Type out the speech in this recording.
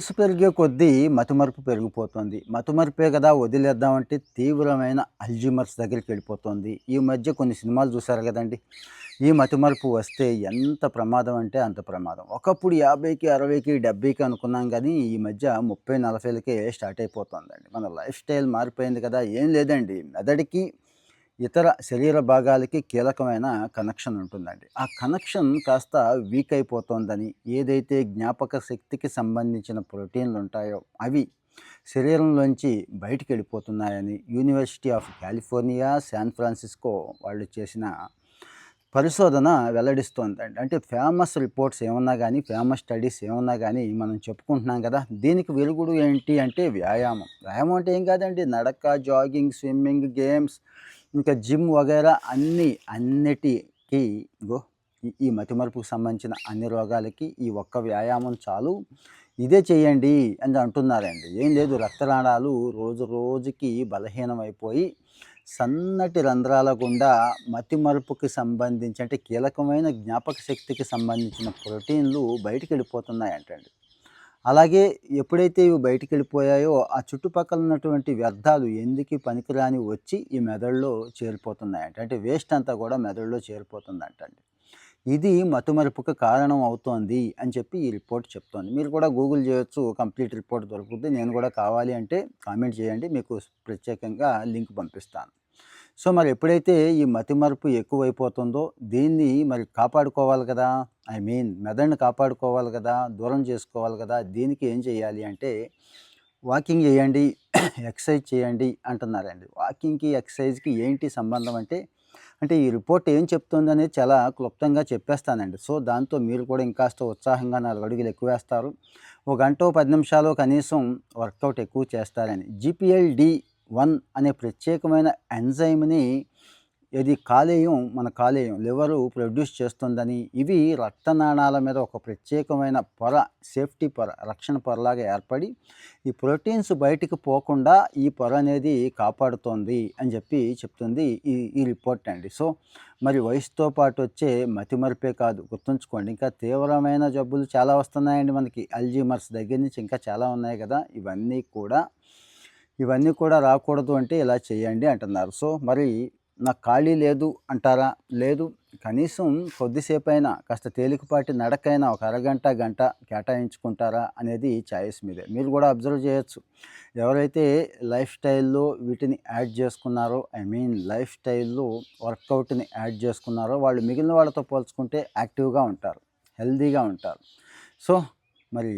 వయసు పెరిగే కొద్దీ మతిమరుపు పెరిగిపోతుంది. మతిమరుపే కదా వదిలేద్దామంటే తీవ్రమైన అల్జీమర్స్ దగ్గరికెళ్ళిపోతుంది. ఈ మధ్య కొన్ని సినిమాలు చూసారు గదండీ! ఈ మతిమరుపు వస్తే ఎంత ప్రమాదం అంటే అంత ప్రమాదం. ఒకప్పుడు 50కి, 60కి, 70కి అనుకున్నాం గానీ, ఈ మధ్య 30, 40లకే స్టార్ట్ అయిపోతుందండి. మన లైఫ్ స్టైల్ మారిపోయింది కదా! ఏం లేదండి. మెదడుకి ఇతర శరీర భాగాలకి కీలకమైన కనెక్షన్ ఉంటుందండి. ఆ కనెక్షన్ కాస్త వీక్ అయిపోతోందని, ఏదైతే జ్ఞాపక శక్తికి సంబంధించిన ప్రోటీన్‌లుంటాయో అవి శరీరంలోంచి బయటికెళ్ళిపోతున్నాయని university of California, San Francisco వాళ్ళు చేసిన పరిశోధన వెల్లడిస్తోందండి. అంటే ఫేమస్ రిపోర్ట్స్ ఏమన్నా గానీ, ఫేమస్ స్టడీస్ ఏమన్నా గానీ మనం చెప్పుకుంటున్నాం గదా! దీనికి వెలుగుడు ఏంటి అంటే వ్యాయామం. వ్యాయామం అంటే ఏం కాదండి. నడక, జాగింగ్, స్విమ్మింగ్, గేమ్స్ ఇంకా జిమ్ వగైరా అన్నిటికి ఇగో ఈ మతిమరుపుకు సంబంధించిన అన్ని రోగాలకి ఈ ఒక్క వ్యాయామం చాలు. ఇదే చేయండి అని అంటున్నారండి. ఏం లేదు రక్తనాళాలు రోజు రోజుకి బలహీనమైపోయి సన్నటి రంధ్రాల గుండా మతిమరుపుకి సంబంధించి అంటే కీలకమైన జ్ఞాపక శక్తికి సంబంధించిన ప్రోటీన్‌లు బయటికెళ్ళిపోతున్నాయంటండి. అలాగే ఎప్పుడైతే ఇవి బయటికెళ్ళిపోయాయో, ఆ చుట్టుపక్కల ఉన్నటువంటి వ్యర్థాలు ఎందుకి పనికిరానివి వచ్చి ఈ మెదడులో చేరిపోతున్నాయంట. అంటే వేస్ట్ అంతా కూడా మెదడులో చేరిపోతుందంటండి. ఇది మతిమరుపుకి కారణం అవుతోంది అని చెప్పి ఈ రిపోర్ట్ చెప్తోంది. మీరు కూడా గూగుల్ చేయొచ్చు. కంప్లీట్ రిపోర్ట్ దొరుకుద్ది. నేను కూడా కావాలి అంటే కామెంట్ చేయండి. మీకు ప్రత్యేకంగా లింక్ పంపిస్తాను. సో, మరి ఎప్పుడైతే ఈ మతిమరుపు ఎక్కువైపోతుందో, దీన్ని మరి కాపాడుకోవాలి కదా! ఐ మీన్ మెదడుని కాపాడుకోవాలి కదా! దూరం చేసుకోవాలి కదా! దీనికి ఏం చేయాలి అంటే, వాకింగ్ చేయండి, ఎక్సర్సైజ్ చేయండి అంటున్నారండి. వాకింగ్‌కి, ఎక్సర్సైజ్‌కి ఏంటి సంబంధం అంటే, ఈ రిపోర్ట్ ఏం చెప్తుందనేది చాలా క్లుప్తంగా చెప్పేస్తానండి. సో, దాంతో మీరు కూడా ఇంకాస్త ఉత్సాహంగా 4 అడుగులు ఎక్కువేస్తారు. ఓ గంటో, 10 నిమిషాలో కనీసం వర్కౌట్ ఎక్కువ చేస్తారని. జీపీఎల్-డి-1 అనే ప్రత్యేకమైన ఎంజైమ్‌ని మన కాలేయం లివరు ప్రొడ్యూస్ చేస్తుందని, ఇవి రక్తనాళాల మీద ఒక ప్రత్యేకమైన పొర, సేఫ్టీ పొర, రక్షణ పొరలాగా ఏర్పడి, ఈ ప్రోటీన్స్ బయటికి పోకుండా ఈ పొర అనేది కాపాడుతోంది అని చెప్తుంది ఈ రిపోర్ట్ అండి. సో, మరి వయసుతో పాటు వచ్చే మతిమరుపే కాదు గుర్తుంచుకోండి, ఇంకా తీవ్రమైన జబ్బులు చాలా వస్తున్నాయండి మనకి. అల్జీమర్స్ దగ్గర నుంచి ఇంకా చాలా ఉన్నాయి కదా! ఇవన్నీ కూడా రాకూడదు అంటే ఇలా చేయండి అంటున్నారు. సో, మరి నాకు ఖాళీ లేదు అంటారా? లేదు. కనీసం కొద్దిసేపైనా కాస్త తేలికపాటి నడకైనా ఒక అరగంట, గంట కేటాయించుకుంటారా అనేది చాయిస్ మీదే. మీరు కూడా అబ్జర్వ్ చేయొచ్చు. ఎవరైతే లైఫ్ స్టైల్‌లో వీటిని యాడ్ చేసుకున్నారో, ఐ మీన్ లైఫ్ స్టైల్‌లో వర్కౌట్‌ని యాడ్ చేసుకున్నారో, వాళ్ళు మిగిలిన వాళ్ళతో పోల్చుకుంటే యాక్టివ్‌గా ఉంటారు. హెల్తీగా ఉంటారు. సో, మరి